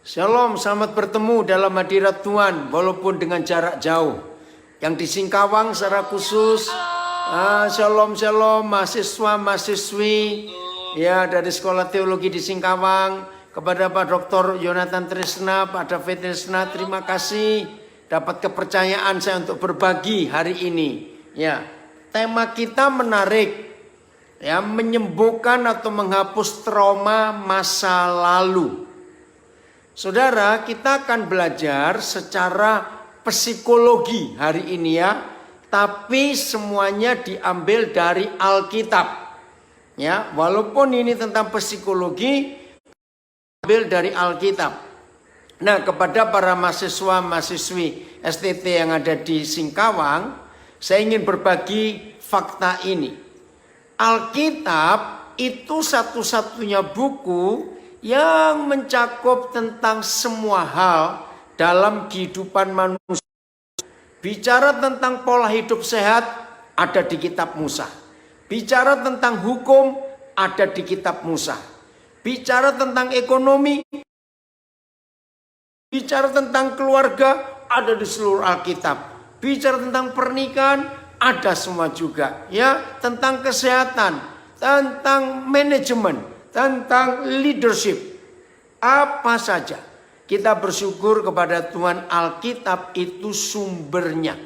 Shalom, selamat bertemu dalam hadirat Tuhan walaupun dengan jarak jauh. Yang di Singkawang secara khusus, shalom mahasiswa mahasiswi ya dari Sekolah Teologi di Singkawang, kepada Pak Dr. Yonatan Trisna, Pak David Trisna, terima kasih dapat kepercayaan saya untuk berbagi hari ini. Ya, tema kita menarik, ya, menyembuhkan atau menghapus trauma masa lalu. Saudara, kita akan belajar secara psikologi hari ini ya, tapi semuanya diambil dari Alkitab. Ya, walaupun ini tentang psikologi, ambil dari Alkitab. Nah, kepada para mahasiswa-mahasiswi STT yang ada di Singkawang, saya ingin berbagi fakta ini. Alkitab itu satu-satunya buku yang mencakup tentang semua hal dalam kehidupan manusia. Bicara tentang pola hidup sehat, ada di kitab Musa. Bicara tentang hukum, ada di kitab Musa. Bicara tentang ekonomi, bicara tentang keluarga, ada di seluruh Alkitab. Bicara tentang pernikahan, ada semua juga. Ya, tentang kesehatan, tentang manajemen, tentang leadership, apa saja. Kita bersyukur kepada Tuhan, Alkitab itu sumbernya.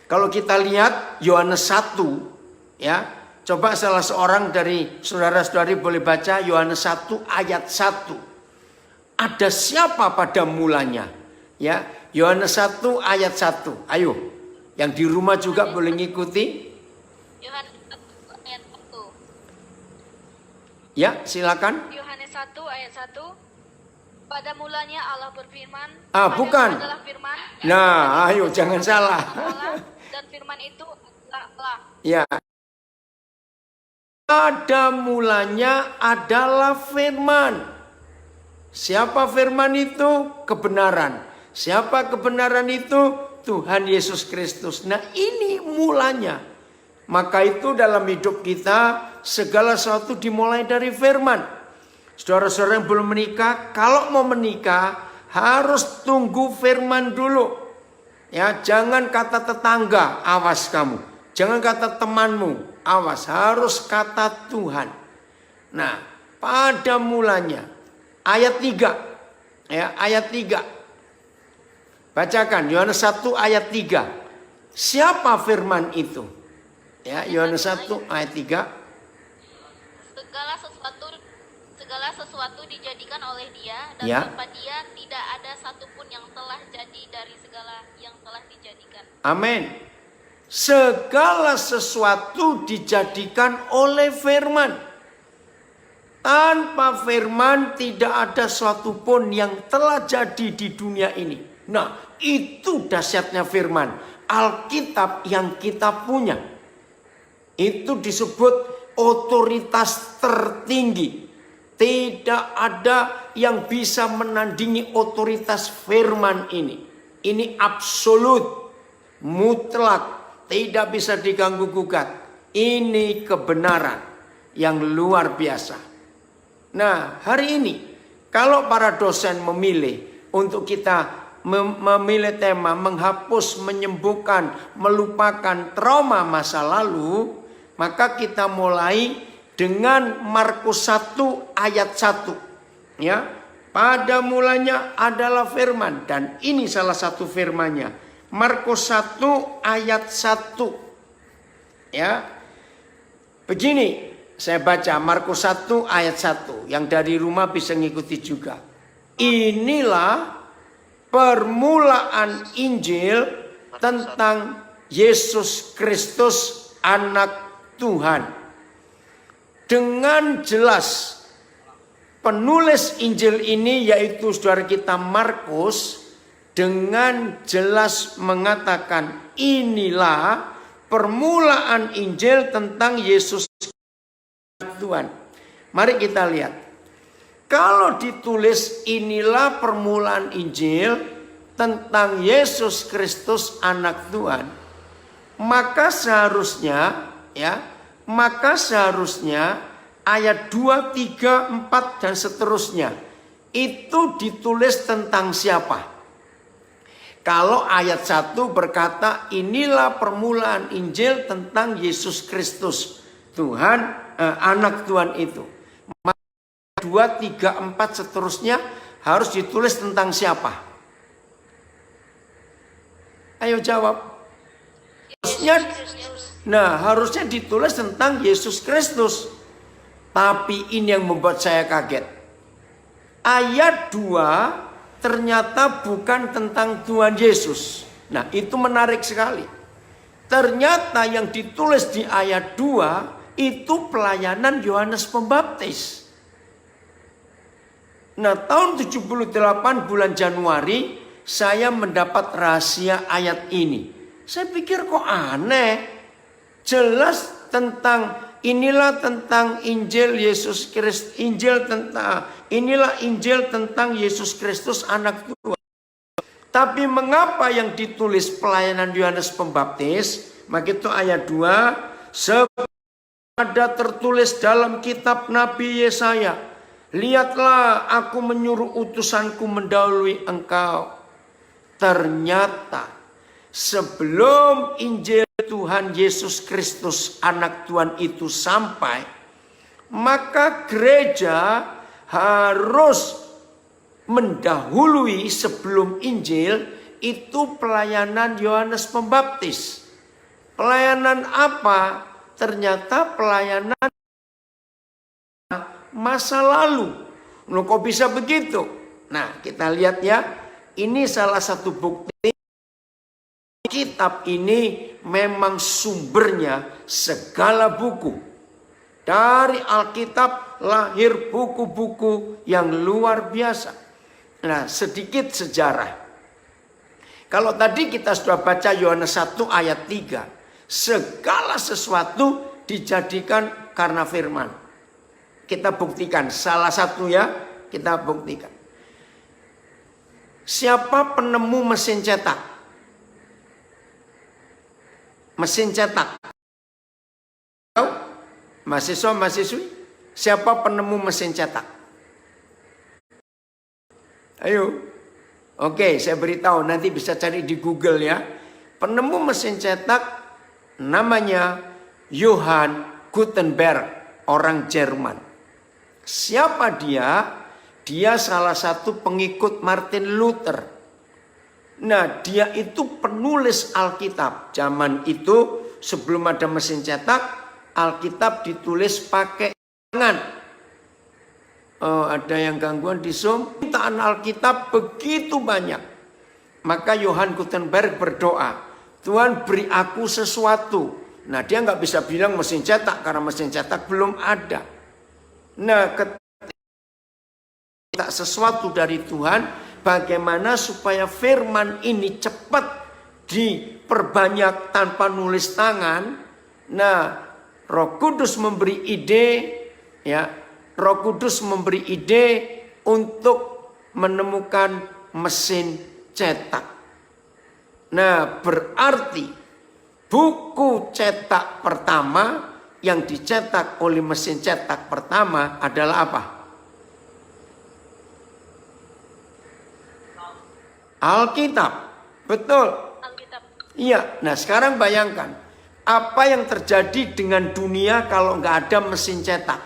Kalau kita lihat Yohanes 1, ya, coba salah seorang dari saudara-saudari boleh baca Yohanes 1 ayat 1. Ada siapa pada mulanya? Ya, Yohanes 1 ayat 1. Ayo, yang di rumah juga boleh ngikuti. Ya, silakan. Yohanes 1 ayat 1. Pada mulanya Allah berfirman. Bukan. Adalah firman. Nah, ayo jangan salah. Dan firman itu adalah Allah. Ya. Pada mulanya adalah firman. Siapa firman itu? Kebenaran. Siapa kebenaran itu? Tuhan Yesus Kristus. Nah, ini mulanya. Maka itu dalam hidup kita segala sesuatu dimulai dari firman. Saudara-saudara yang belum menikah, kalau mau menikah harus tunggu firman dulu. Ya, jangan kata tetangga, awas kamu. Jangan kata temanmu, awas. Harus kata Tuhan. Nah, pada mulanya ayat 3. Ya, ayat 3. Bacakan Yohanes 1 ayat 3. Siapa firman itu? Ya, Yohanes 1 ayat 3. Segala sesuatu dijadikan oleh Dia, dan ya, tanpa Dia tidak ada satupun yang telah jadi dari segala yang telah dijadikan. Amin. Segala sesuatu dijadikan oleh firman. Tanpa firman tidak ada satupun yang telah jadi di dunia ini. Nah, itu dahsyatnya firman. Alkitab yang kita punya. Itu disebut otoritas tertinggi. Tidak ada yang bisa menandingi otoritas firman ini. Ini absolut, mutlak, tidak bisa diganggu gugat. Ini kebenaran yang luar biasa. Nah, hari ini kalau para dosen memilih untuk kita memilih tema menghapus, menyembuhkan, melupakan trauma masa lalu, maka kita mulai dengan Markus 1 ayat 1. Ya, pada mulanya adalah firman, dan ini salah satu firmannya. Markus 1 ayat 1. Ya. Begini, saya baca Markus 1 ayat 1. Yang dari rumah bisa ngikuti juga. Inilah permulaan Injil tentang Yesus Kristus anak Tuhan. Dengan jelas penulis Injil ini yaitu saudara kita Markus dengan jelas mengatakan inilah permulaan Injil tentang Yesus Tuhan. Mari kita lihat. Kalau ditulis inilah permulaan Injil tentang Yesus Kristus anak Tuhan, maka seharusnya ayat 2, 3, 4 dan seterusnya itu ditulis tentang siapa? Kalau ayat 1 berkata inilah permulaan Injil tentang Yesus Kristus, Tuhan, anak Tuhan itu. Maka 2, 3, 4 seterusnya harus ditulis tentang siapa? Ayo jawab. Harusnya ditulis tentang Yesus Kristus. Tapi ini yang membuat saya kaget. Ayat 2 ternyata bukan tentang Tuhan Yesus. Nah, itu menarik sekali. Ternyata yang ditulis di ayat 2 itu pelayanan Yohanes Pembaptis. Nah, tahun 78 bulan Januari saya mendapat rahasia ayat ini. Saya pikir kok aneh. Jelas tentang inilah tentang Injil Yesus Kristus, inilah Injil tentang Yesus Kristus anak Tuhan. Tapi mengapa yang ditulis pelayanan Yohanes Pembaptis? Maka itu ayat 2, ada tertulis dalam kitab Nabi Yesaya, lihatlah aku menyuruh utusanku mendahului engkau. Ternyata sebelum Injil Tuhan Yesus Kristus anak Tuhan itu sampai, maka gereja harus mendahului sebelum Injil itu pelayanan Yohanes Pembaptis. Pelayanan apa? Ternyata pelayanan masa lalu. Loh, kok bisa begitu? Nah, kita lihat ya. Ini salah satu bukti kitab ini memang sumbernya segala buku. Dari Alkitab lahir buku-buku yang luar biasa. Nah, sedikit sejarah. Kalau tadi kita sudah baca Yohanes 1 ayat 3. Segala sesuatu dijadikan karena firman. Kita buktikan salah satu ya, kita buktikan. Siapa penemu mesin cetak? Mesin cetak. Mahasiswa-mahasiswi, siapa penemu mesin cetak? Ayo. Oke, saya beritahu, nanti bisa cari di Google ya. Penemu mesin cetak namanya Johann Gutenberg, orang Jerman. Siapa dia? Dia salah satu pengikut Martin Luther. Nah, dia itu penulis Alkitab. Zaman itu sebelum ada mesin cetak, Alkitab ditulis pakai tangan. Ada yang gangguan di Zoom. Permintaan Alkitab begitu banyak. Maka Johann Gutenberg berdoa, Tuhan beri aku sesuatu. Nah, dia nggak bisa bilang mesin cetak karena mesin cetak belum ada. Nah, ketika sesuatu dari Tuhan, bagaimana supaya firman ini cepat diperbanyak tanpa nulis tangan. Nah, Roh Kudus memberi ide, ya, Roh Kudus memberi ide untuk menemukan mesin cetak. Nah, berarti buku cetak pertama yang dicetak oleh mesin cetak pertama adalah apa? Alkitab. Betul. Alkitab. Iya. Nah, sekarang bayangkan apa yang terjadi dengan dunia kalau nggak ada mesin cetak.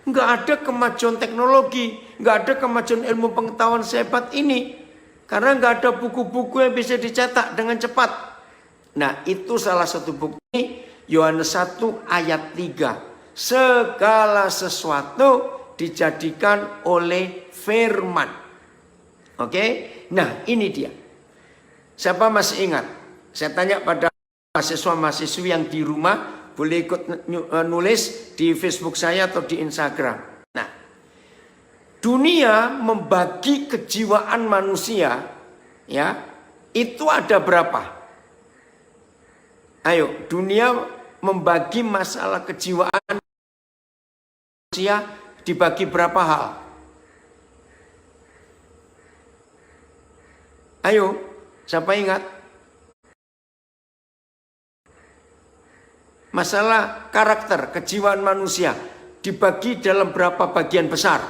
Nggak ada kemajuan teknologi, nggak ada kemajuan ilmu pengetahuan sehebat ini. Karena nggak ada buku-buku yang bisa dicetak dengan cepat. Nah, itu salah satu bukti Yohanes 1 ayat 3. Segala sesuatu dijadikan oleh firman. Oke, nah ini dia. Siapa masih ingat? Saya tanya pada mahasiswa-mahasiswi yang di rumah, boleh ikut nulis di Facebook saya atau di Instagram. Nah, dunia membagi kejiwaan manusia, ya, itu ada berapa? Ayo, dunia membagi masalah kejiwaan manusia dibagi berapa hal? Ayo, siapa ingat? Masalah karakter, kejiwaan manusia dibagi dalam berapa bagian besar?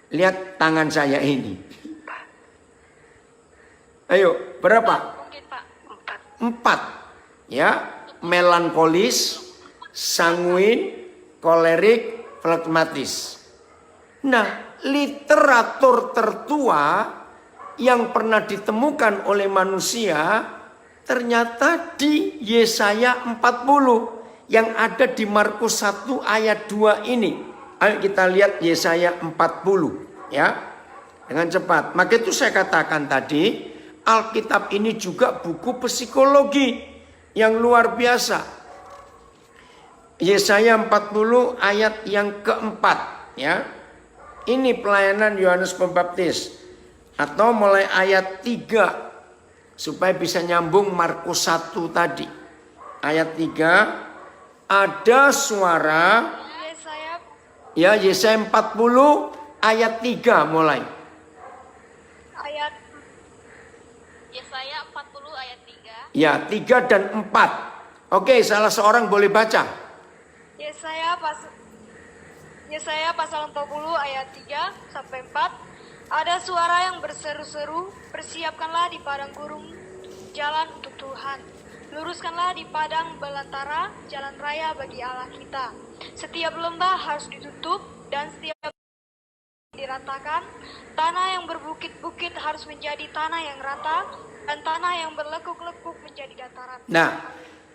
Lihat tangan saya ini. Ayo, berapa? Mungkin Pak. 4. Ya, melankolis, sanguin, kolerik, flegmatis. Nah, literatur tertua yang pernah ditemukan oleh manusia ternyata di Yesaya 40 yang ada di Markus 1 ayat 2 ini. Ayo kita lihat Yesaya 40 ya. Dengan cepat. Maka itu saya katakan tadi, Alkitab ini juga buku psikologi yang luar biasa. Yesaya 40 ayat yang keempat ya. Ini pelayanan Yohanes Pembaptis. Atau mulai ayat 3 supaya bisa nyambung Markus 1 tadi. Ayat 3, ada suara ya Yesaya 40 ayat 3 mulai. Ayat Yesaya 40 ayat 3. Ya, 3 dan 4. Oke, salah seorang boleh baca. Yesaya pasal 40 ayat 3 sampai 4. Ada suara yang berseru-seru, persiapkanlah di padang gurun jalan untuk Tuhan. Luruskanlah di padang belantara jalan raya bagi Allah kita. Setiap lembah harus ditutup dan setiap diratakan. Tanah yang berbukit-bukit harus menjadi tanah yang rata dan tanah yang berlekuk-lekuk menjadi dataran. Nah,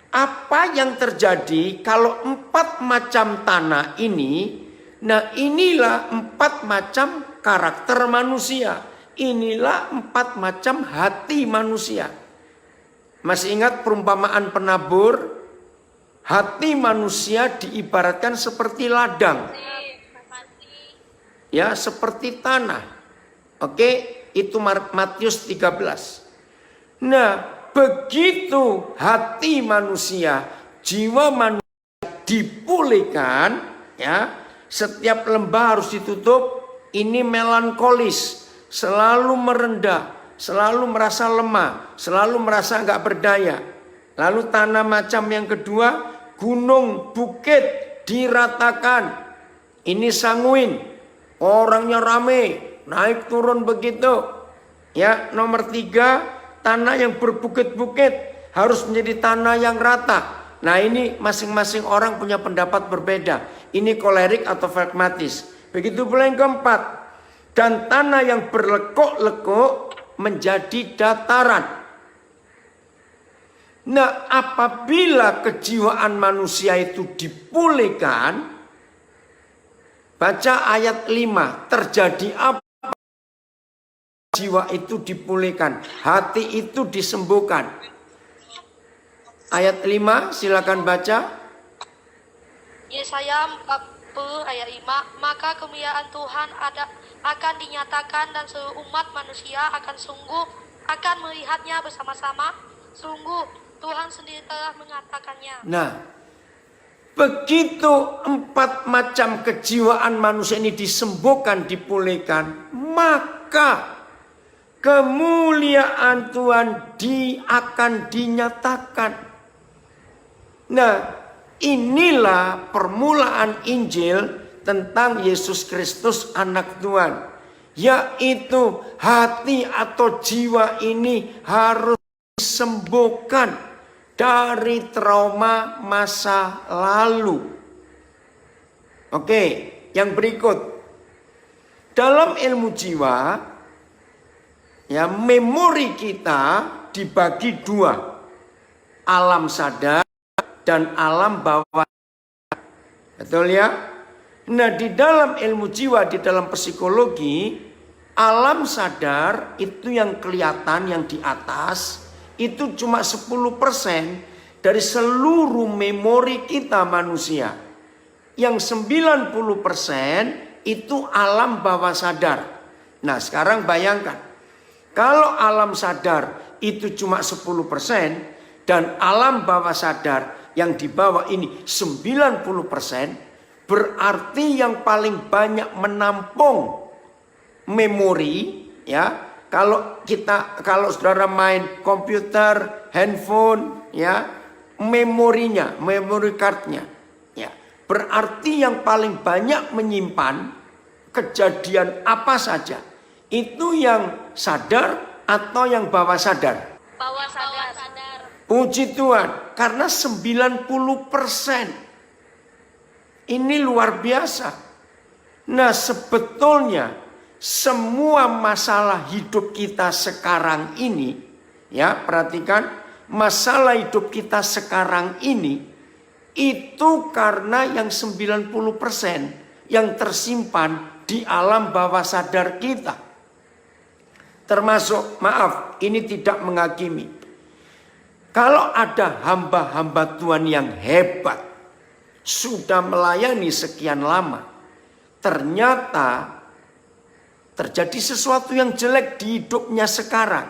apa yang terjadi kalau 4 macam tanah ini? Nah, inilah 4 macam karakter manusia. Inilah 4 macam hati manusia. Masih ingat perumpamaan penabur? Hati manusia diibaratkan seperti ladang. Ya, seperti tanah. Oke, itu Matius 13. Nah, begitu hati manusia, jiwa manusia dipulihkan, ya, setiap lembah harus ditutup. Ini melankolis, selalu merendah, selalu merasa lemah, selalu merasa nggak berdaya. Lalu tanah macam yang kedua, gunung, bukit diratakan. Ini sanguin, orangnya rame, naik turun begitu. Ya, nomor 3, tanah yang berbukit-bukit harus menjadi tanah yang rata. Nah, ini masing-masing orang punya pendapat berbeda. Ini kolerik atau flegmatis. Begitu pula yang keempat. Dan tanah yang berlekuk-lekuk menjadi dataran. Nah, apabila kejiwaan manusia itu dipulihkan, baca ayat 5, terjadi apa? Jiwa itu dipulihkan, hati itu disembuhkan. Ayat 5, silakan baca. Yesaya 40 ayat 5, maka kemuliaan Tuhan akan dinyatakan dan seluruh umat manusia akan melihatnya bersama-sama. Sungguh Tuhan sendiri telah mengatakannya. Nah, begitu 4 macam kejiwaan manusia ini disembuhkan, dipulihkan, maka kemuliaan Tuhan akan dinyatakan. Nah, inilah permulaan Injil tentang Yesus Kristus anak Tuhan. Yaitu hati atau jiwa ini harus disembuhkan dari trauma masa lalu. Oke, yang berikut. Dalam ilmu jiwa, ya, memori kita dibagi 2. Alam sadar dan alam bawah. Betul ya? Nah, di dalam ilmu jiwa, di dalam psikologi, alam sadar itu yang kelihatan, yang di atas, itu cuma 10% dari seluruh memori kita manusia. Yang 90% itu alam bawah sadar. Nah, sekarang bayangkan, kalau alam sadar itu cuma 10% dan alam bawah sadar yang di bawah ini 90%, berarti yang paling banyak menampung memori, ya. Kalau saudara main komputer, handphone, ya, memorinya, memory cardnya, ya, berarti yang paling banyak menyimpan kejadian apa saja. Itu yang sadar atau yang bawah sadar? Bawah sadar. Puji Tuhan, karena 90%. Ini luar biasa. Nah, sebetulnya semua masalah hidup kita sekarang ini, ya, perhatikan, masalah hidup kita sekarang ini itu karena yang 90% yang tersimpan di alam bawah sadar kita. Termasuk, maaf, ini tidak menghakimi. Kalau ada hamba-hamba Tuhan yang hebat, sudah melayani sekian lama, ternyata terjadi sesuatu yang jelek di hidupnya sekarang,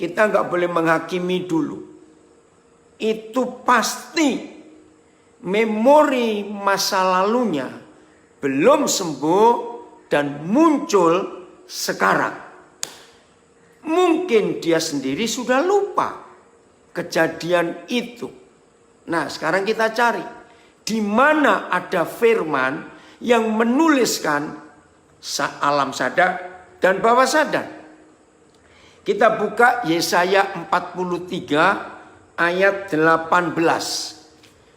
kita nggak boleh menghakimi dulu. Itu pasti memori masa lalunya belum sembuh dan muncul sekarang. Mungkin dia sendiri sudah lupa kejadian itu. Nah, sekarang kita cari di mana ada firman yang menuliskan alam sadar dan bawah sadar. Kita buka Yesaya 43 ayat 18.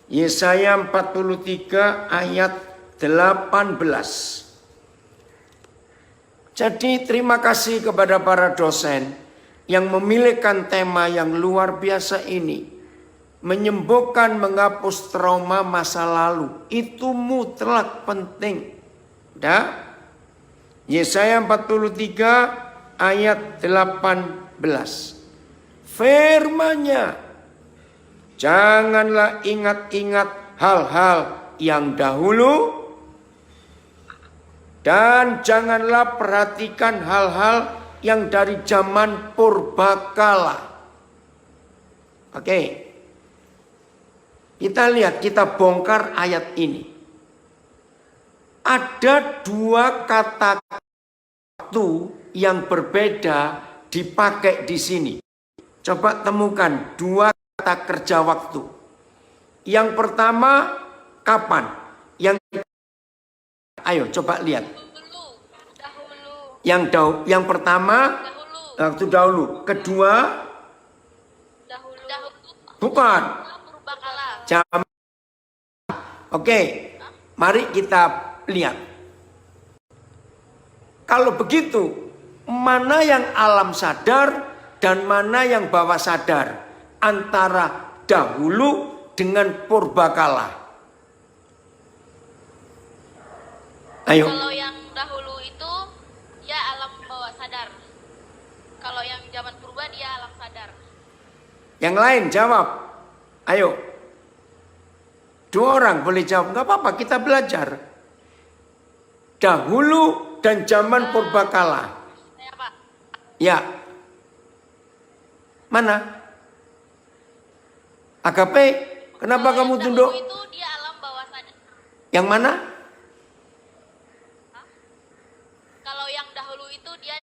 Yesaya 43 ayat 18. Jadi terima kasih kepada para dosen yang memilihkan tema yang luar biasa ini. Menyembuhkan, menghapus trauma masa lalu. Itu mutlak penting. Yesaya 43 ayat 18. Firman-Nya, janganlah ingat-ingat hal-hal yang dahulu, dan janganlah perhatikan hal-hal yang dari zaman purbakala. Oke. Kita lihat, kita bongkar ayat ini. Ada dua kata waktu yang berbeda dipakai di sini. Coba temukan dua kata kerja waktu. Yang pertama kapan? Ayo coba lihat. Yang pertama waktu dahulu. Kedua bukan. Zaman. Oke, mari kita lihat. Kalau begitu, mana yang alam sadar dan mana yang bawah sadar? Antara dahulu dengan purbakala. Ayo. Kalau yang dahulu itu dia alam bawah sadar. Kalau yang zaman purba dia alam sadar. Yang lain jawab. Ayo. Dua orang boleh jawab. Gak apa-apa, kita belajar. Dahulu dan zaman purbakala. Ya, Pak. Ya. Mana? Agape, kenapa kamu tunduk? Itu dia alam bawah sadar. Yang mana? Kalau yang dahulu itu dia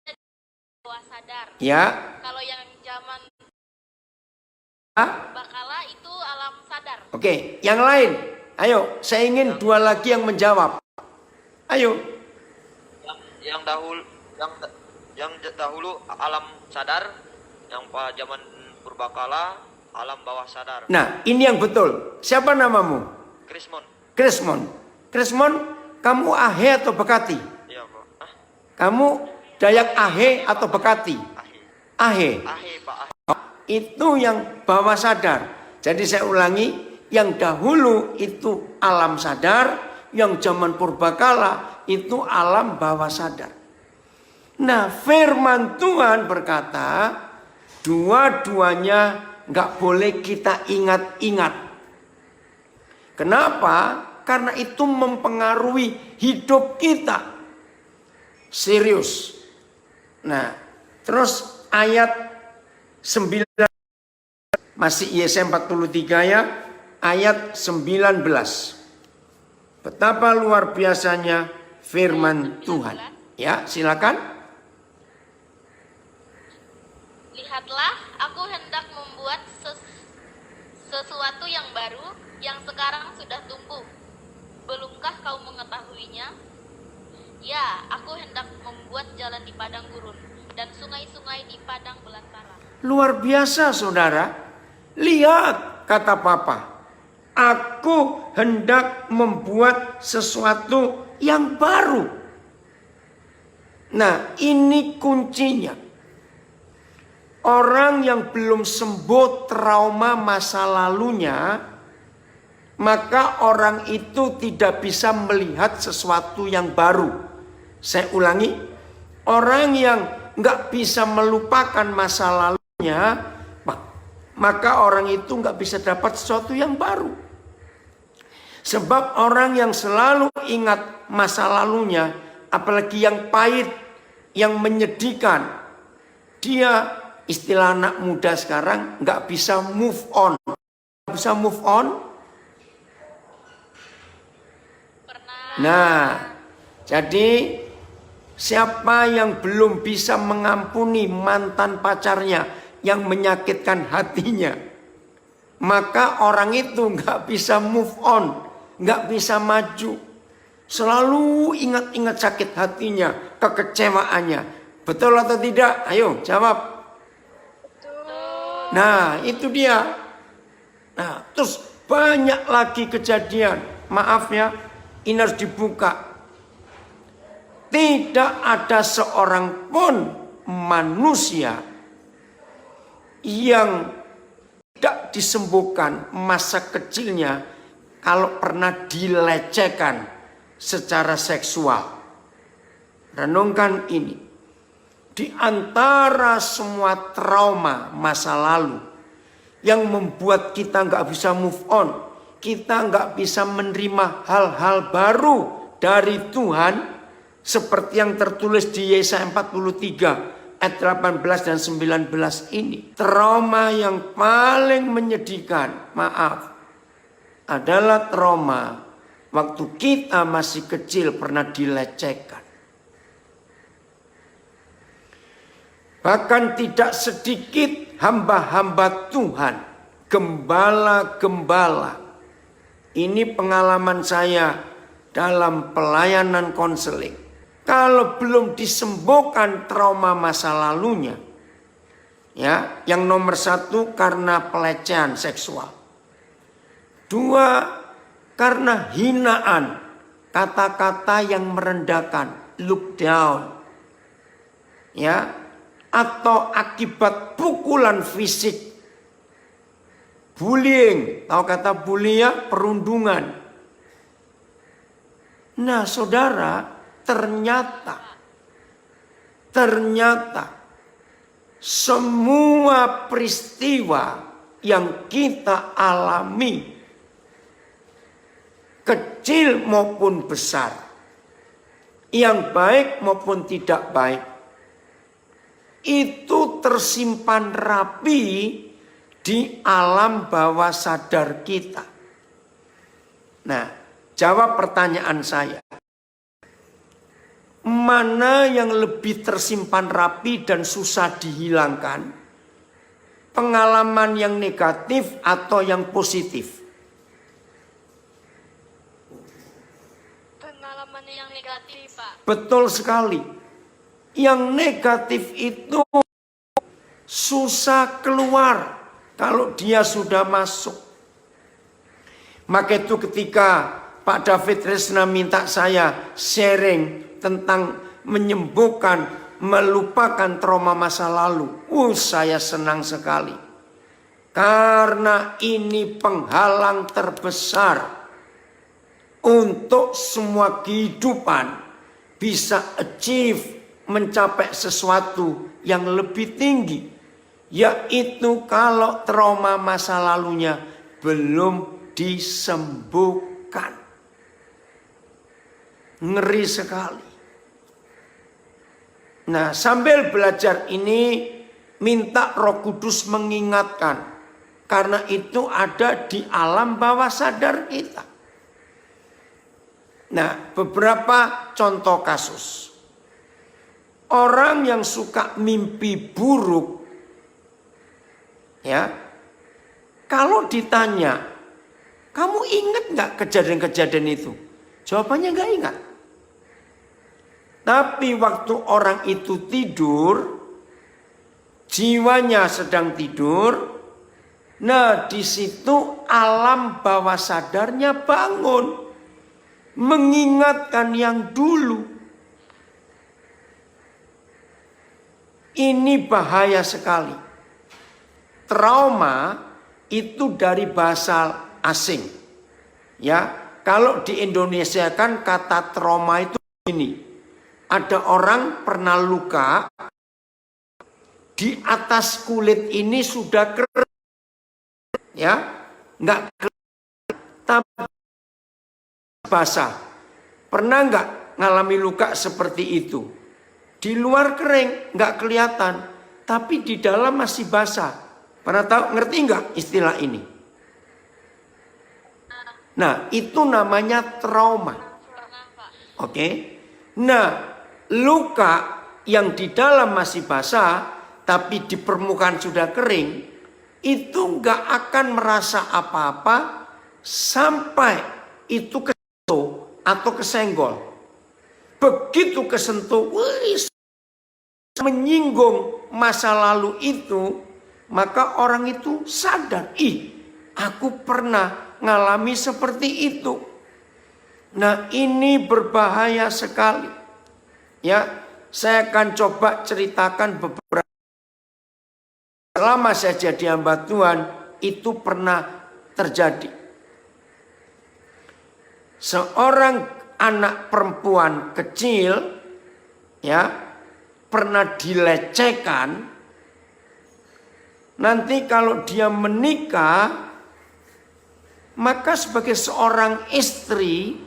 bawah sadar. Ya. Kalau yang zaman Ah? bakala itu alam sadar. Oke, yang lain. Ayo, saya ingin dua lagi yang menjawab. Ayo. Yang dahulu alam sadar, yang pada zaman purbakala alam bawah sadar. Nah, ini yang betul. Siapa namamu? Krismon. Krismon. Krismon, kamu Ahe atau Bekati? Iya, Pak. Kamu Dayak Ahe atau Bekati? Ahe. Ahe, Pak. Ahe. Itu yang bawah sadar. Jadi saya ulangi, yang dahulu itu alam sadar, yang zaman purbakala itu alam bawah sadar. Nah, firman Tuhan berkata, dua-duanya nggak boleh kita ingat-ingat. Kenapa? Karena itu mempengaruhi hidup kita. Serius. Nah, terus ayat 9, masih Yesaya 43 ya, ayat 19. Betapa luar biasanya firman Tuhan. Ya, silakan. Lihatlah, aku hendak membuat sesuatu yang baru, yang sekarang sudah tumbuh. Belumkah kau mengetahuinya? Ya, aku hendak membuat jalan di padang gurun dan sungai-sungai di padang belantara. Luar biasa saudara. Lihat kata Papa. Aku hendak membuat sesuatu yang baru. Nah, ini kuncinya. Orang yang belum sembuh trauma masa lalunya, maka orang itu tidak bisa melihat sesuatu yang baru. Saya ulangi, orang yang nggak bisa melupakan masa lalunya, maka orang itu nggak bisa dapat sesuatu yang baru. Sebab orang yang selalu ingat masa lalunya, apalagi yang pahit, yang menyedihkan, dia istilah anak muda sekarang nggak bisa move on. Nggak bisa move on. Nah, jadi siapa yang belum bisa mengampuni mantan pacarnya yang menyakitkan hatinya, maka orang itu nggak bisa move on, nggak bisa maju. Selalu ingat-ingat sakit hatinya, kekecewaannya. Betul atau tidak? Ayo jawab. Nah, itu dia. Nah, terus banyak lagi kejadian. Maaf ya, ini harus dibuka. Tidak ada seorang pun manusia yang tidak disembuhkan masa kecilnya kalau pernah dilecehkan secara seksual. Renungkan ini. Di antara semua trauma masa lalu yang membuat kita nggak bisa move on, kita nggak bisa menerima hal-hal baru dari Tuhan, seperti yang tertulis di Yesaya 43 ayat 18 dan 19 ini. Trauma yang paling menyedihkan, maaf, adalah trauma waktu kita masih kecil pernah dilecehkan. Bahkan tidak sedikit hamba-hamba Tuhan, gembala-gembala. Ini pengalaman saya dalam pelayanan konseling. Kalau belum disembuhkan trauma masa lalunya, ya, yang nomor satu karena pelecehan seksual. Dua, karena hinaan, kata-kata yang merendahkan, look down. Ya, atau akibat pukulan fisik, bullying, tahu kata bully ya, perundungan. Nah saudara, ternyata semua peristiwa yang kita alami, kecil maupun besar, yang baik maupun tidak baik, itu tersimpan rapi di alam bawah sadar kita. Nah, jawab pertanyaan saya. Mana yang lebih tersimpan rapi dan susah dihilangkan? Pengalaman yang negatif atau yang positif? Pengalaman yang negatif, Pak. Betul sekali. Yang negatif itu susah keluar kalau dia sudah masuk. Maka itu ketika Pak David Resna minta saya sharing tentang menyembuhkan, melupakan trauma masa lalu, saya senang sekali. Karena ini penghalang terbesar untuk semua kehidupan bisa achieve, mencapai sesuatu yang lebih tinggi, yaitu kalau trauma masa lalunya belum disembuhkan. Ngeri sekali. Nah, sambil belajar ini minta Roh Kudus mengingatkan, karena itu ada di alam bawah sadar kita. Nah, beberapa contoh kasus. Orang yang suka mimpi buruk, ya, kalau ditanya, kamu ingat nggak kejadian-kejadian itu? Jawabannya nggak ingat. Tapi waktu orang itu tidur, jiwanya sedang tidur. Nah, di situ alam bawah sadarnya bangun, mengingatkan yang dulu. Ini bahaya sekali. Trauma itu dari bahasa asing. Ya, kalau di Indonesia kan kata trauma itu ini. Ada orang pernah luka, di atas kulit ini sudah kering. Ya, nggak tapi basah. Pernah nggak ngalami luka seperti itu? Di luar kering, nggak kelihatan, tapi di dalam masih basah. Pernah tahu, ngerti nggak istilah ini? Nah, itu namanya trauma. Oke. Nah, luka yang di dalam masih basah, tapi di permukaan sudah kering, itu nggak akan merasa apa-apa sampai itu kesentuh atau kesenggol. Begitu kesentuh, menyinggung masa lalu itu, maka orang itu sadar, aku pernah ngalami seperti itu. Nah, ini berbahaya sekali. Ya, saya akan coba ceritakan beberapa. Selama saya jadi hamba Tuhan, itu pernah terjadi. Seorang anak perempuan kecil, ya, pernah dilecehkan. Nanti kalau dia menikah, maka sebagai seorang istri,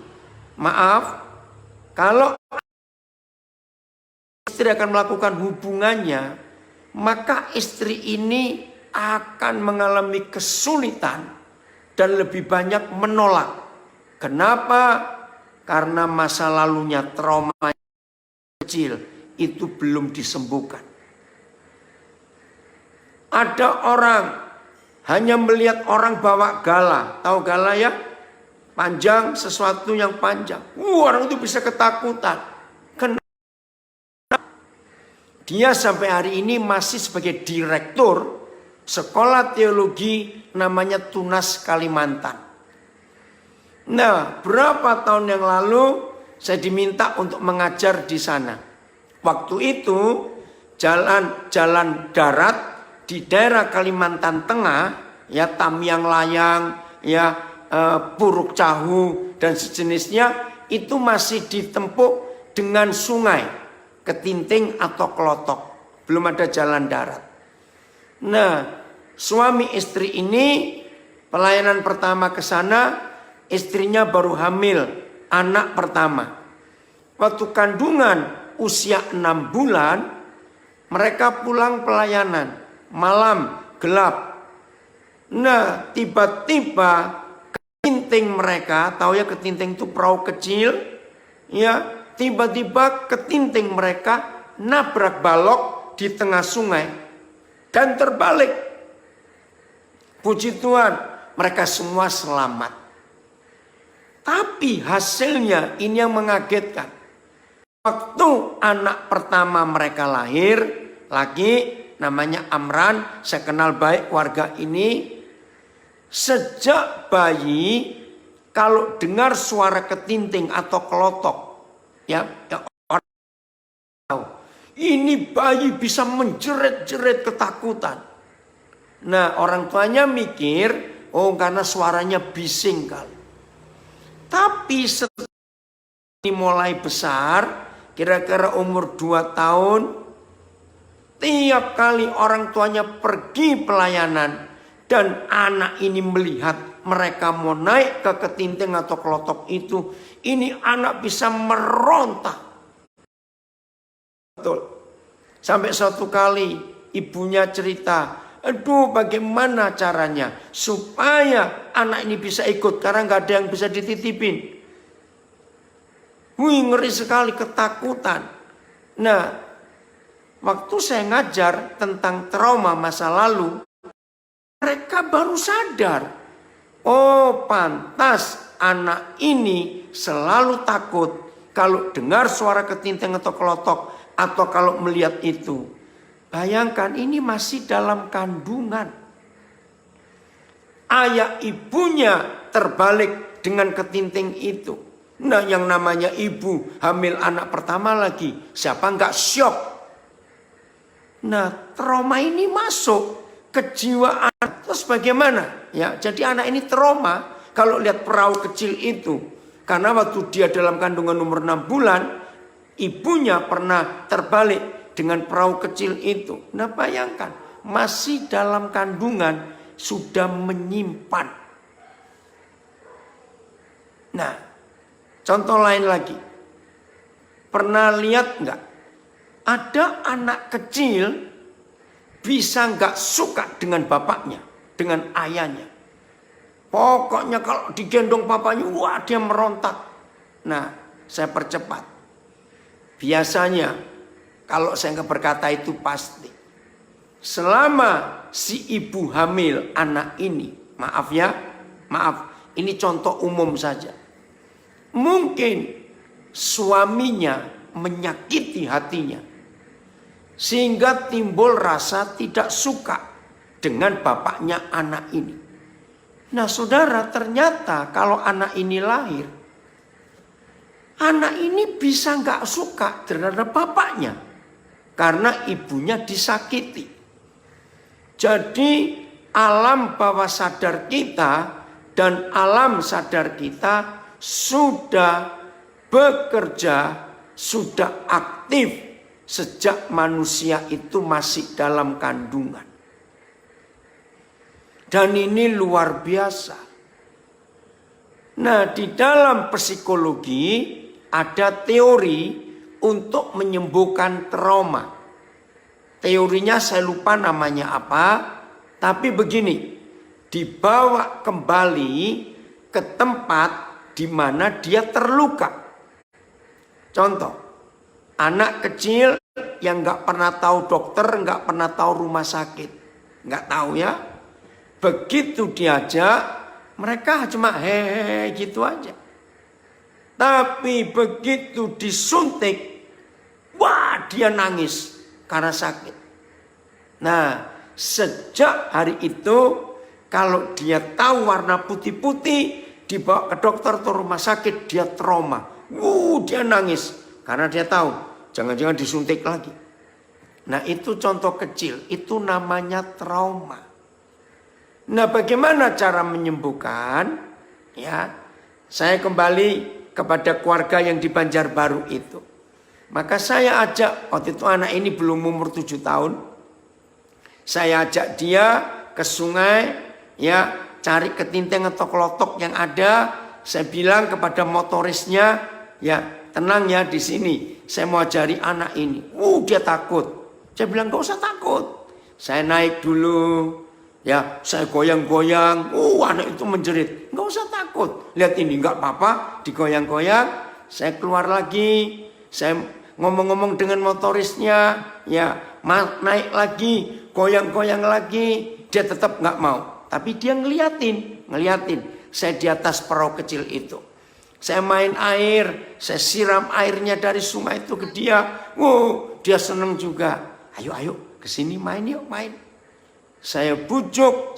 kalau istri akan melakukan hubungannya, maka istri ini akan mengalami kesulitan dan lebih banyak menolak. Kenapa? Karena masa lalunya trauma kecil itu belum disembuhkan. Ada orang hanya melihat orang bawa gala. Tahu gala ya? Panjang, sesuatu yang panjang. Orang itu bisa ketakutan. Dia sampai hari ini masih sebagai direktur sekolah teologi namanya Tunas Kalimantan. Nah, berapa tahun yang lalu saya diminta untuk mengajar di sana. Waktu itu jalan darat di daerah Kalimantan Tengah, ya Tamiang Layang, ya Puruk Cahu dan sejenisnya, itu masih ditempuh dengan sungai. Ketinting atau kelotok, belum ada jalan darat. Nah, suami istri ini pelayanan pertama ke sana, istrinya baru hamil anak pertama. Waktu kandungan usia 6 bulan, mereka pulang pelayanan, malam gelap. Nah, tiba-tiba ketinting mereka, tahu ya ketinting itu perahu kecil, ya. Tiba-tiba ketinting mereka nabrak balok di tengah sungai dan terbalik. Puji Tuhan, mereka semua selamat. Tapi hasilnya ini yang mengagetkan. Waktu anak pertama mereka lahir, laki namanya Amran, saya kenal baik warga ini. Sejak bayi, kalau dengar suara ketinting atau kelotok, ya orang tahu. Ini bayi bisa menjerit-jerit ketakutan. Nah, orang tuanya mikir, karena suaranya bising kali. Tapi setelah ini mulai besar, kira-kira umur 2 tahun, tiap kali orang tuanya pergi pelayanan dan anak ini melihat mereka mau naik ke ketinting atau kelotok itu, ini anak bisa meronta. Betul. Sampai suatu kali ibunya cerita, aduh bagaimana caranya supaya anak ini bisa ikut, karena nggak ada yang bisa dititipin. Ngeri sekali, ketakutan. Nah, waktu saya ngajar tentang trauma masa lalu, mereka baru sadar, oh pantas anak ini selalu takut kalau dengar suara ketinting atau kelotok, atau kalau melihat itu, bayangkan ini masih dalam kandungan. Ayah ibunya terbalik dengan ketinting itu. Nah, yang namanya ibu hamil anak pertama lagi, siapa nggak syok? Nah, trauma ini masuk ke jiwa anak. Terus bagaimana? Ya, jadi anak ini trauma kalau lihat perahu kecil itu. Karena waktu dia dalam kandungan umur 6 bulan, ibunya pernah terbalik dengan perahu kecil itu. Nah, bayangkan, masih dalam kandungan sudah menyimpan. Nah, contoh lain lagi. Pernah lihat nggak? Ada anak kecil bisa nggak suka dengan bapaknya, dengan ayahnya. Pokoknya kalau digendong papanya, wah dia merontak. Nah, saya percepat. Biasanya kalau saya nggak berkata itu pasti. Selama si ibu hamil anak ini, maaf ya, maaf, ini contoh umum saja. Mungkin suaminya menyakiti hatinya, sehingga timbul rasa tidak suka dengan bapaknya anak ini. Nah saudara, ternyata kalau anak ini lahir, anak ini bisa nggak suka terhadap bapaknya, karena ibunya disakiti. Jadi alam bawah sadar kita dan alam sadar kita sudah bekerja, sudah aktif sejak manusia itu masih dalam kandungan. Dan ini luar biasa. Nah, di dalam psikologi ada teori untuk menyembuhkan trauma. Teorinya saya lupa namanya apa, tapi begini, dibawa kembali ke tempat di mana dia terluka. Contoh, anak kecil yang nggak pernah tahu dokter, nggak pernah tahu rumah sakit, nggak tahu ya. Begitu diajak, mereka cuma hehehe gitu aja. Tapi begitu disuntik, wah dia nangis karena sakit. Nah, sejak hari itu kalau dia tahu warna putih-putih, dibawa ke dokter atau rumah sakit, dia trauma. Dia nangis karena dia tahu jangan-jangan disuntik lagi. Nah, itu contoh kecil, itu namanya trauma. Nah, bagaimana cara menyembuhkan? Ya, saya kembali kepada keluarga yang di Banjarbaru itu. Maka saya ajak, waktu itu anak ini belum umur 7 tahun. Saya ajak dia ke sungai, ya, cari ketinting atau kelotok yang ada. Saya bilang kepada motorisnya, ya, tenang ya di sini. Saya mau ajari anak ini. Dia takut. Saya bilang gak usah takut. Saya naik dulu, ya, saya goyang-goyang. Anak itu menjerit. Gak usah takut. Lihat ini, gak apa-apa. Digoyang-goyang. Saya keluar lagi. Saya ngomong-ngomong dengan motorisnya. Ya, naik lagi. Goyang-goyang lagi. Dia tetap gak mau. Tapi dia ngeliatin. Saya di atas perahu kecil itu. Saya main air. Saya siram airnya dari sungai itu ke dia. Dia seneng juga. Ayo kesini main yuk, main. Saya bujuk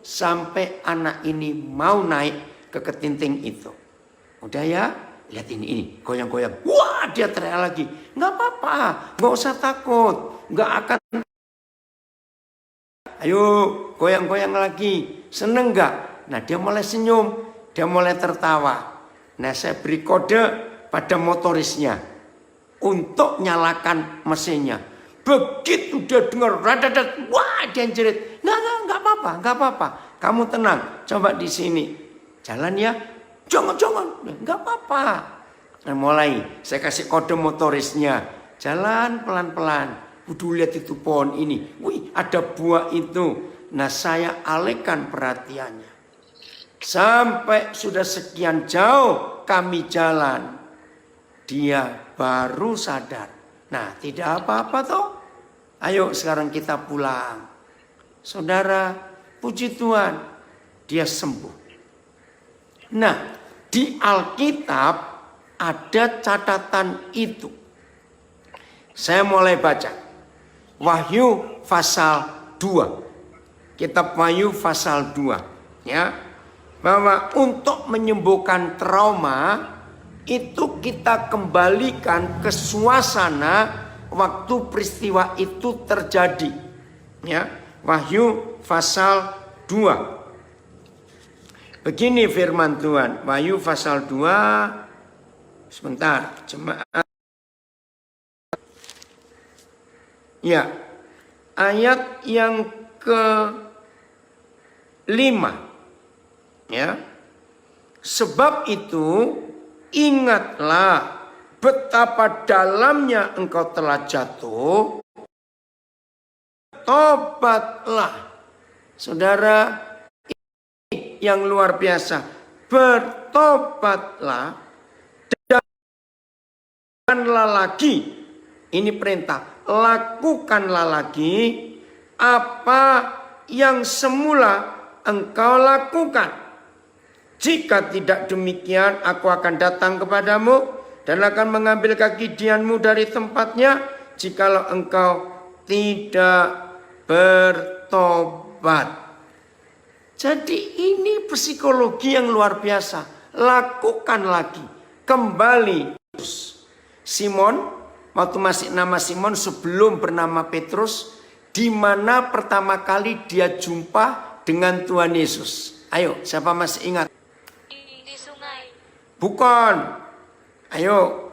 sampai anak ini mau naik ke ketinting itu. Udah ya, lihat ini goyang-goyang. Wah, dia teriak lagi. Nggak apa-apa, nggak usah takut, nggak akan. Ayo, goyang-goyang lagi. Seneng nggak? Nah, dia mulai senyum, dia mulai tertawa. Nah, saya beri kode pada motorisnya untuk nyalakan mesinnya. Begitu dia dengar radadat, wah dia jerit. Nggak apa-apa. Kamu tenang, coba di sini. Jalan ya. Jangan. Nggak apa-apa. Nah, mulai saya kasih kode motorisnya. Jalan pelan-pelan. Lihat itu pohon ini. Wih, ada buah itu. Nah, saya alihkan perhatiannya. Sampai sudah sekian jauh kami jalan. Dia baru sadar. Nah, tidak apa-apa toh. Ayo sekarang kita pulang. Saudara, puji Tuhan, dia sembuh. Nah, di Alkitab ada catatan itu. Saya mulai baca. Wahyu pasal 2. Kitab Wahyu pasal 2. Ya. Bahwa untuk menyembuhkan trauma itu kita kembalikan ke suasana waktu peristiwa itu terjadi. Ya. Wahyu pasal 2. Begini firman Tuhan. Wahyu pasal 2. Sebentar, jemaat. Ya, ayat yang ke-5. Ya. Sebab itu ingatlah betapa dalamnya engkau telah jatuh. Tobatlah. Saudara, ini yang luar biasa. Bertobatlah. Lakukanlah lagi, ini perintah, lakukanlah lagi apa yang semula engkau lakukan. Jika tidak demikian, aku akan datang kepadamu dan akan mengambil kaki dianmu dari tempatnya, jikalau engkau tidak bertobat. Jadi ini psikologi yang luar biasa. Lakukan lagi, kembali. Simon, waktu masih nama Simon sebelum bernama Petrus, di mana pertama kali dia jumpa dengan Tuhan Yesus. Ayo, siapa masih ingat? Di sungai. Bukan. Ayo.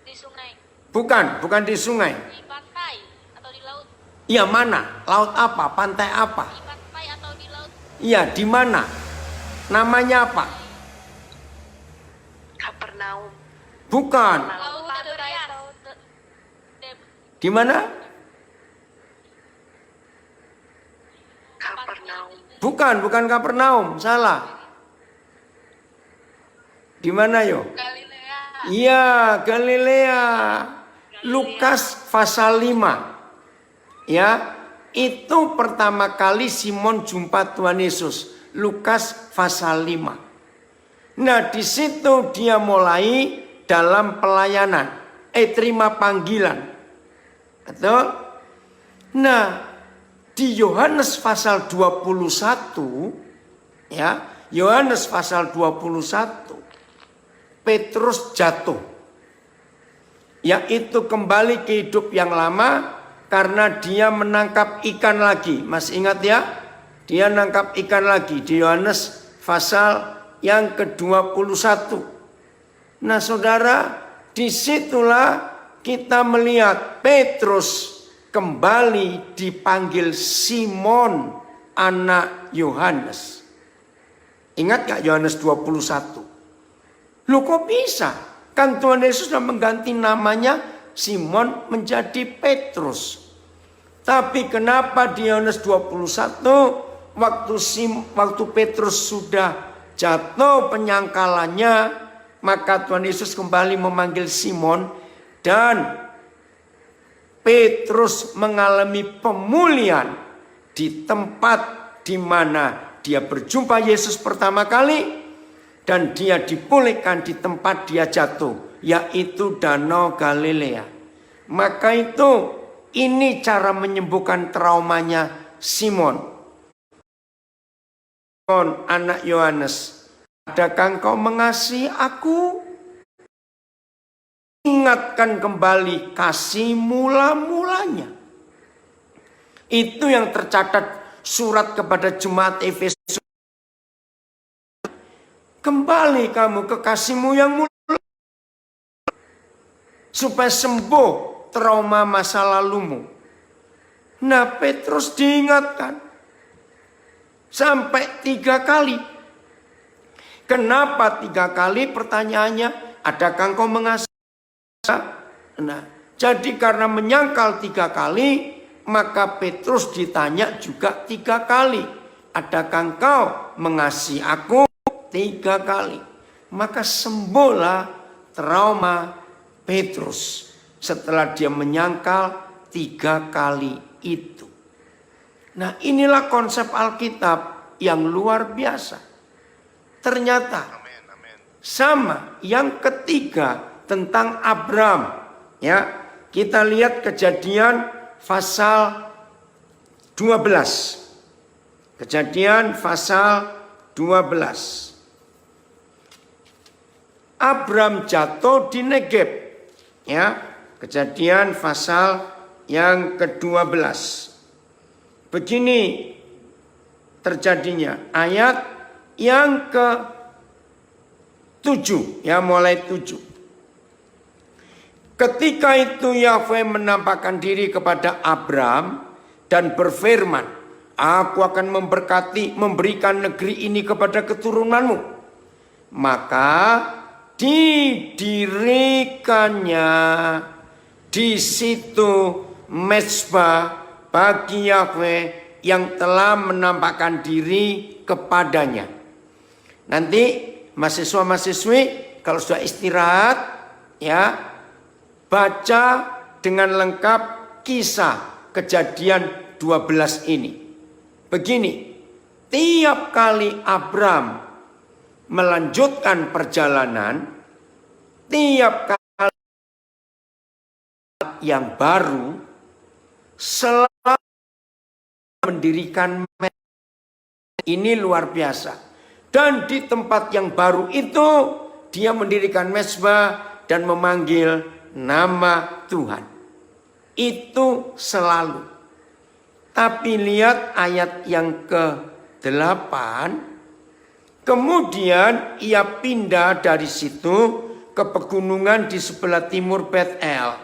Di sungai. Bukan di sungai. Di pantai atau di laut. Iya, mana? Laut apa? Pantai apa? Di pantai atau di laut. Iya, di mana? Namanya apa? Kapernaum. Bukan. Laut Tiberias. Di mana? Kapernaum. Bukan Kapernaum, salah. Di mana yo? Galilea. Iya, Galilea. Lukas pasal 5. Ya, itu pertama kali Simon jumpa Tuhan Yesus. Lukas pasal 5. Nah, di situ dia mulai dalam pelayanan. Terima panggilan. Betul? Nah, di Yohanes pasal 21, ya, Yohanes pasal 21, Petrus jatuh. Yaitu kembali ke hidup yang lama karena dia menangkap ikan lagi. Masih ingat ya? Dia nangkap ikan lagi di Yohanes pasal yang ke-21. Nah, saudara, disitulah kita melihat Petrus kembali dipanggil Simon, anak Yohanes. Ingat gak Yohanes 21? Loh, kok bisa? Kan Tuhan Yesus sudah mengganti namanya Simon menjadi Petrus. Tapi kenapa di Yohanes 21 waktu Petrus sudah jatuh penyangkalannya, maka Tuhan Yesus kembali memanggil Simon dan Petrus mengalami pemulihan di tempat di mana dia berjumpa Yesus pertama kali dan dia dipulihkan di tempat dia jatuh, yaitu Danau Galilea. Maka itu ini cara menyembuhkan traumanya Simon. Simon, anak Yohanes, adakah engkau mengasihi aku? Ingatkan kembali kasih mula-mulanya. Itu yang tercatat surat kepada jemaat Efesus. Kembali kamu ke kasihmu yang mula, supaya sembuh trauma masa lalumu. Nah, Petrus diingatkan sampai 3 kali. Kenapa 3 kali? Pertanyaannya, adakah engkau mengasihi? Nah, jadi karena menyangkal 3 kali, maka Petrus ditanya juga 3 kali. Adakah engkau mengasihi aku? 3 kali. Maka sembuhlah trauma Petrus setelah dia menyangkal 3 kali itu. Nah, inilah konsep Alkitab yang luar biasa. Ternyata Sama, yang ketiga tentang Abram. Ya, kita lihat Kejadian pasal 12. Kejadian pasal 12. Abram jatuh di Negeb. Ya, Kejadian pasal yang ke-12. Begini terjadinya ayat yang ke-7, ya, mulai 7. Ketika itu Yahweh menampakkan diri kepada Abram dan berfirman, aku akan memberikan negeri ini kepada keturunanmu. Maka didirikannya di situ mezbah bagi Yahweh yang telah menampakkan diri kepadanya. Nanti mahasiswa-mahasiswi kalau sudah istirahat, ya, baca dengan lengkap kisah Kejadian 12 ini. Begini, tiap kali Abram melanjutkan perjalanan, tiap kali yang baru selalu mendirikan ini luar biasa. Dan di tempat yang baru itu dia mendirikan mezbah dan memanggil nama Tuhan. Itu selalu. Tapi lihat ayat yang ke-8. Kemudian ia pindah dari situ ke pegunungan di sebelah timur Bet-El.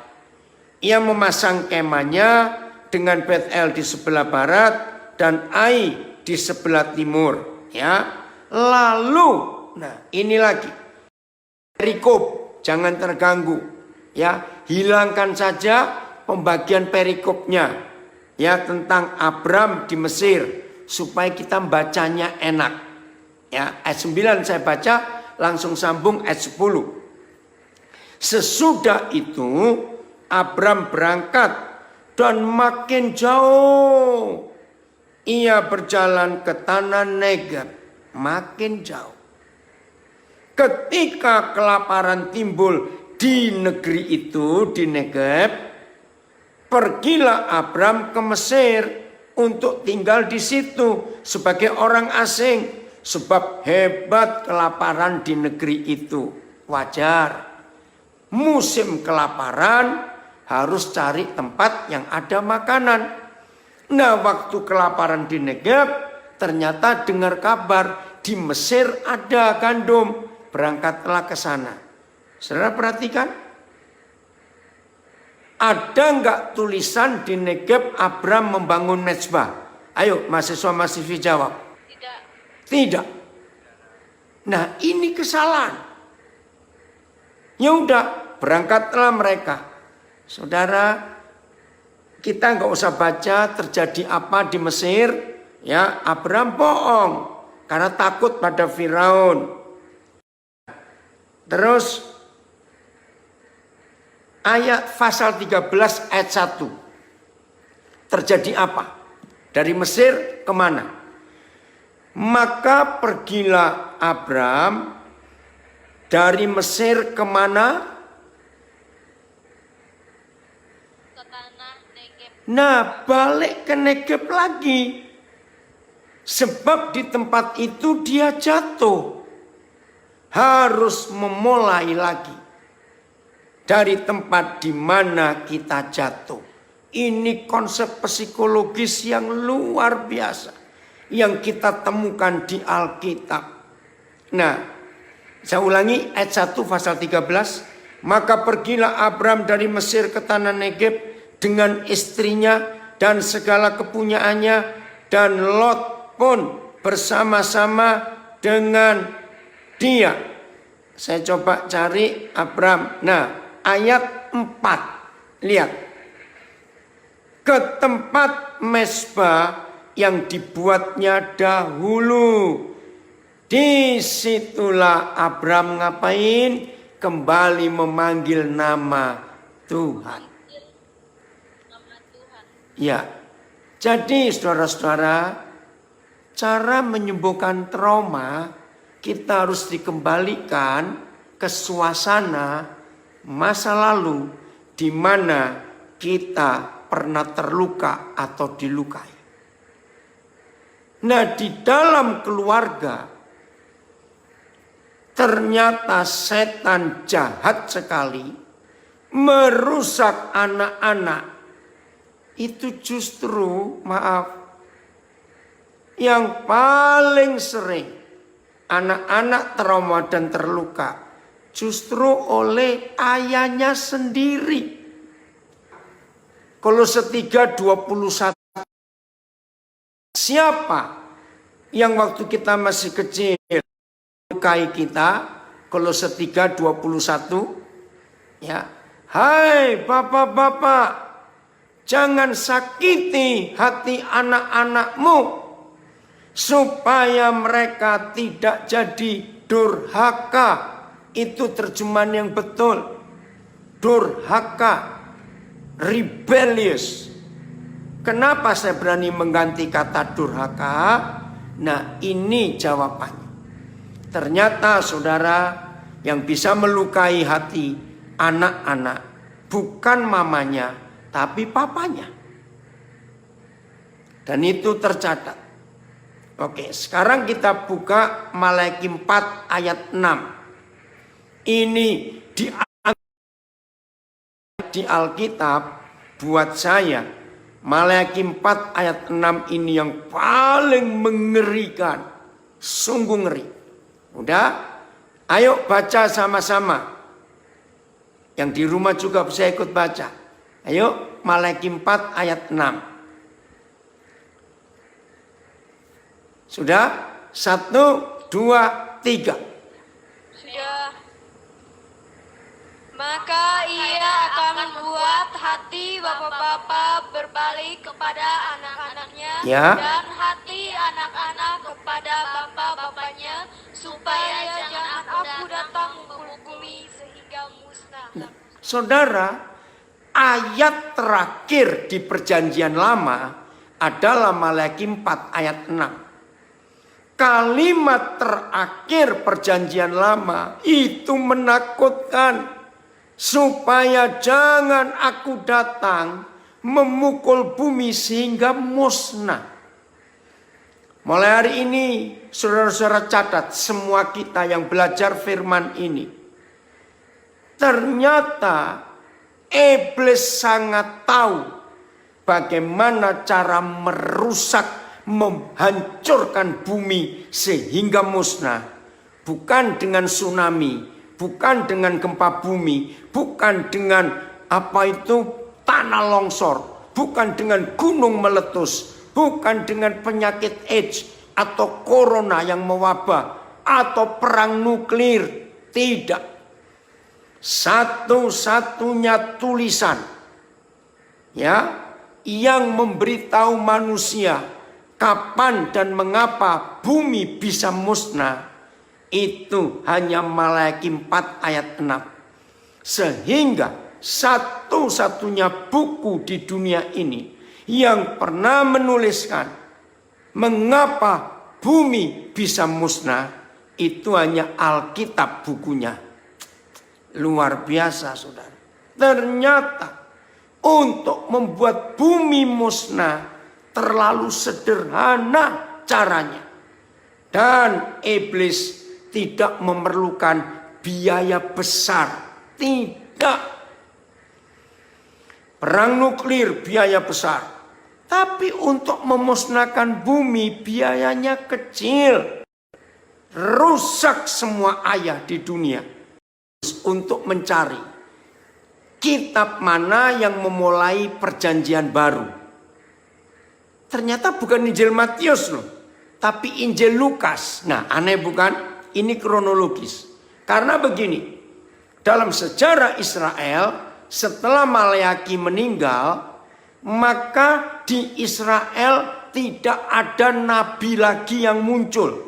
Ia memasang kemahnya dengan Bet-El di sebelah barat dan Ai di sebelah timur. Ya, lalu, nah ini lagi. Perikop, jangan terganggu. Ya, hilangkan saja pembagian perikopnya. Ya, tentang Abram di Mesir supaya kita bacanya enak. Ya, ayat 9 saya baca, langsung sambung ayat 10. Sesudah itu Abram berangkat dan makin jauh. Ia berjalan ke tanah Negeb, makin jauh. Ketika kelaparan timbul di negeri itu, di Negeb, pergilah Abram ke Mesir untuk tinggal di situ sebagai orang asing, sebab hebat kelaparan di negeri itu. Wajar. Musim kelaparan harus cari tempat yang ada makanan. Nah, waktu kelaparan di Negeb, ternyata dengar kabar di Mesir ada gandum. Berangkatlah ke sana. Saudara perhatikan. Ada enggak tulisan di Negeb Abram membangun mezbah? Ayo mahasiswa-mahasiswi jawab. Tidak. Tidak. Nah, ini kesalahan. Ya udah, berangkatlah mereka. Saudara, kita enggak usah baca terjadi apa di Mesir. Ya, Abram bohong karena takut pada Firaun. Terus ayat pasal 13 ayat 1. Terjadi apa? Dari Mesir kemana? Maka pergilah Abram dari Mesir kemana? Ke tanah Negeb. Nah, balik ke Negeb lagi. Sebab di tempat itu dia jatuh. Harus memulai lagi. Dari tempat di mana kita jatuh. Ini konsep psikologis yang luar biasa. Yang kita temukan di Alkitab. Nah, saya ulangi ayat 1 pasal 13. Maka pergilah Abram dari Mesir ke tanah Negeb dengan istrinya dan segala kepunyaannya. Dan Lot pun bersama-sama dengan dia. Saya coba cari Abram. Nah, ayat 4. Lihat. Ke tempat mezbah yang dibuatnya dahulu. Disitulah Abram ngapain? Kembali memanggil nama Tuhan. Nama Tuhan. Ya. Jadi saudara-saudara, cara menyembuhkan trauma kita harus dikembalikan ke suasana masa lalu di mana kita pernah terluka atau dilukai. Nah, di dalam keluarga ternyata setan jahat sekali merusak anak-anak. Itu justru, maaf, yang paling sering anak-anak trauma dan terluka justru oleh ayahnya sendiri. Kolose 3:21. Siapa yang waktu kita masih kecil melukai kita? Kolose 3:21. Ya. Hai bapak-bapak, jangan sakiti hati anak-anakmu supaya mereka tidak jadi durhaka. Itu terjemahan yang betul. Durhaka, rebellious. Kenapa saya berani mengganti kata durhaka? Nah, ini jawabannya. Ternyata saudara, yang bisa melukai hati anak-anak bukan mamanya, tapi papanya. Dan itu tercatat. Oke, sekarang kita buka Malaki 4 ayat 6. Ini di Alkitab buat saya, Malaki 4 ayat 6 ini yang paling mengerikan. Sungguh ngeri. Udah? Ayo baca sama-sama. Yang di rumah juga bisa ikut baca. Ayo, Malaki 4 ayat 6. Sudah? 1, 2, 3. Sudah. Maka ia akan membuat hati bapak-bapak berbalik kepada anak-anaknya, Ya. dan hati anak-anak kepada bapak-bapaknya, supaya jangan aku datang menghukumi sehingga musnah. Saudara, ayat terakhir di perjanjian lama adalah Malaki 4 ayat 6. Kalimat terakhir perjanjian lama itu menakutkan. Supaya jangan aku datang memukul bumi sehingga musnah. Mulai hari ini saudara-saudara catat, semua kita yang belajar firman ini. Ternyata iblis sangat tahu bagaimana cara merusak, menghancurkan bumi sehingga musnah. Bukan dengan tsunami, bukan dengan gempa bumi, bukan dengan tanah longsor, bukan dengan gunung meletus, bukan dengan penyakit AIDS atau corona yang mewabah atau perang nuklir. Tidak. Satu-satunya tulisan yang memberitahu manusia kapan dan mengapa bumi bisa musnah itu hanya Malaki 4 ayat 6. Sehingga satu-satunya buku di dunia ini yang pernah menuliskan mengapa bumi bisa musnah itu hanya Alkitab bukunya. Luar biasa saudara. Ternyata untuk membuat bumi musnah terlalu sederhana caranya. Dan iblis tidak memerlukan biaya besar. Tidak. Perang nuklir biaya besar. Tapi untuk memusnahkan bumi biayanya kecil. Rusak semua ayah di dunia. Untuk mencari kitab mana yang memulai perjanjian baru. Ternyata bukan Injil Matius loh. Tapi Injil Lukas. Nah, aneh bukan? Ini kronologis. Karena begini. Dalam sejarah Israel, setelah Maleaki meninggal, maka di Israel tidak ada nabi lagi yang muncul.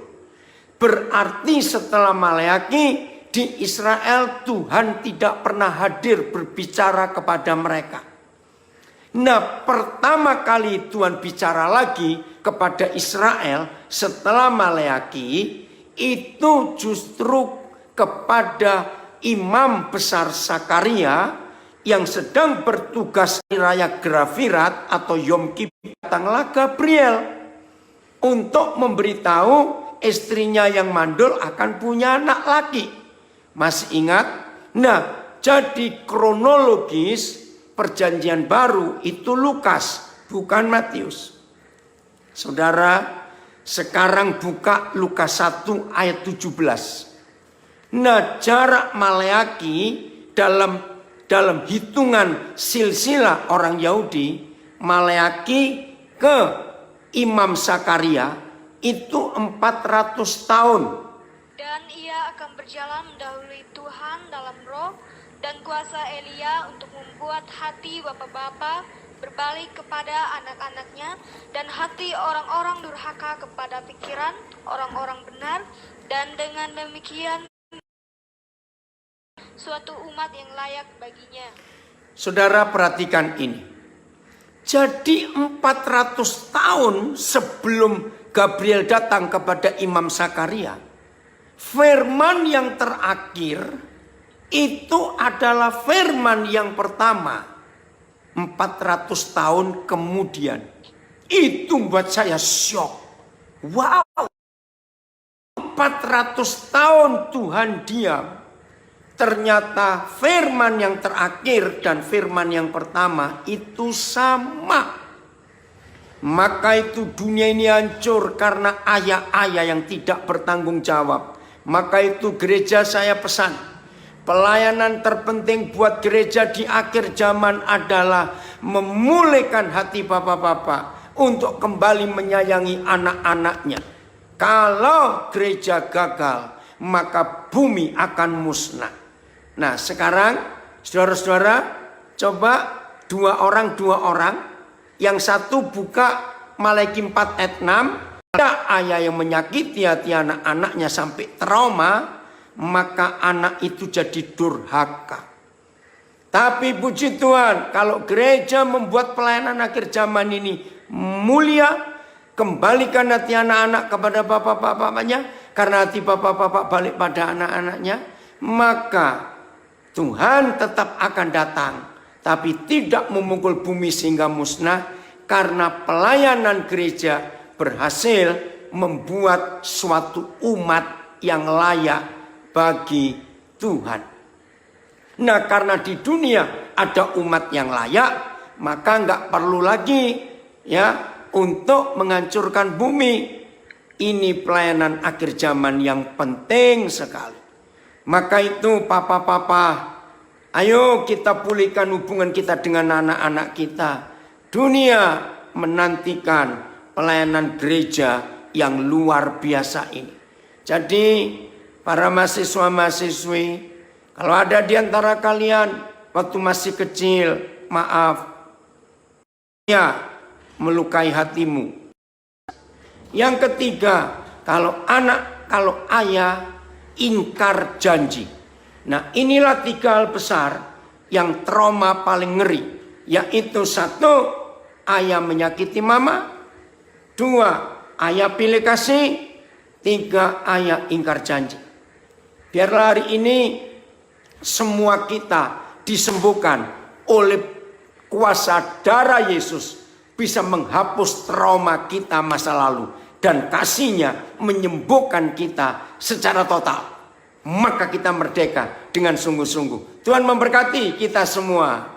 Berarti setelah Maleaki, di Israel Tuhan tidak pernah hadir berbicara kepada mereka. Nah, pertama kali Tuhan bicara lagi kepada Israel setelah Maleaki itu justru kepada imam besar Sakaria yang sedang bertugas di raya Grafirat atau Yom Kippur. Datanglah Gabriel untuk memberitahu istrinya yang mandul akan punya anak laki. Masih ingat? Nah, jadi kronologis perjanjian baru itu Lukas, bukan Matius. Saudara, sekarang buka Lukas 1 ayat 17. Nah, jarak Maleaki dalam hitungan silsilah orang Yahudi, Maleaki ke Imam Sakaria itu 400 tahun. Dan ia akan berjalan mendahului Tuhan dalam roh dan kuasa Elia untuk membuat hati bapak-bapak berbalik kepada anak-anaknya dan hati orang-orang durhaka kepada pikiran orang-orang benar, dan dengan demikian suatu umat yang layak baginya. Saudara, perhatikan ini. Jadi 400 tahun sebelum Gabriel datang kepada Imam Sakaria, firman yang terakhir itu adalah firman yang pertama 400 tahun kemudian. Itu buat saya syok. Wow, 400 tahun Tuhan diam. Ternyata firman yang terakhir dan firman yang pertama itu sama. Maka itu dunia ini hancur karena ayah-ayah yang tidak bertanggung jawab. Maka itu gereja saya pesan, pelayanan terpenting buat gereja di akhir zaman adalah memulihkan hati bapak-bapak untuk kembali menyayangi anak-anaknya. Kalau gereja gagal, maka bumi akan musnah. Nah, sekarang saudara-saudara, coba dua orang. Yang satu buka Malaki 4 ayat 6. Ada ayah yang menyakiti hati anak-anaknya sampai trauma, maka anak itu jadi durhaka. Tapi puji Tuhan, kalau gereja membuat pelayanan akhir zaman ini mulia, kembalikan hati anak-anak kepada bapak-bapaknya, karena hati bapak-bapak balik pada anak-anaknya, maka Tuhan tetap akan datang, tapi tidak memukul bumi sehingga musnah, karena pelayanan gereja berhasil membuat suatu umat yang layak bagi Tuhan. Nah, karena di dunia ada umat yang layak, maka nggak perlu lagi untuk menghancurkan bumi. Ini pelayanan akhir zaman yang penting sekali. Maka itu papa-papa, ayo kita pulihkan hubungan kita dengan anak-anak kita. Dunia menantikan pelayanan gereja yang luar biasa ini. Jadi para mahasiswa-mahasiswi, kalau ada di antara kalian waktu masih kecil, maaf, ya melukai hatimu. Yang ketiga, kalau ayah ingkar janji. Nah, inilah 3 hal besar yang trauma paling ngeri. Yaitu 1, ayah menyakiti mama. 2, ayah pilih kasih. 3, ayah ingkar janji. Biarlah hari ini semua kita disembuhkan oleh kuasa darah Yesus, bisa menghapus trauma kita masa lalu, dan kasih-Nya menyembuhkan kita secara total. Maka kita merdeka dengan sungguh-sungguh. Tuhan memberkati kita semua.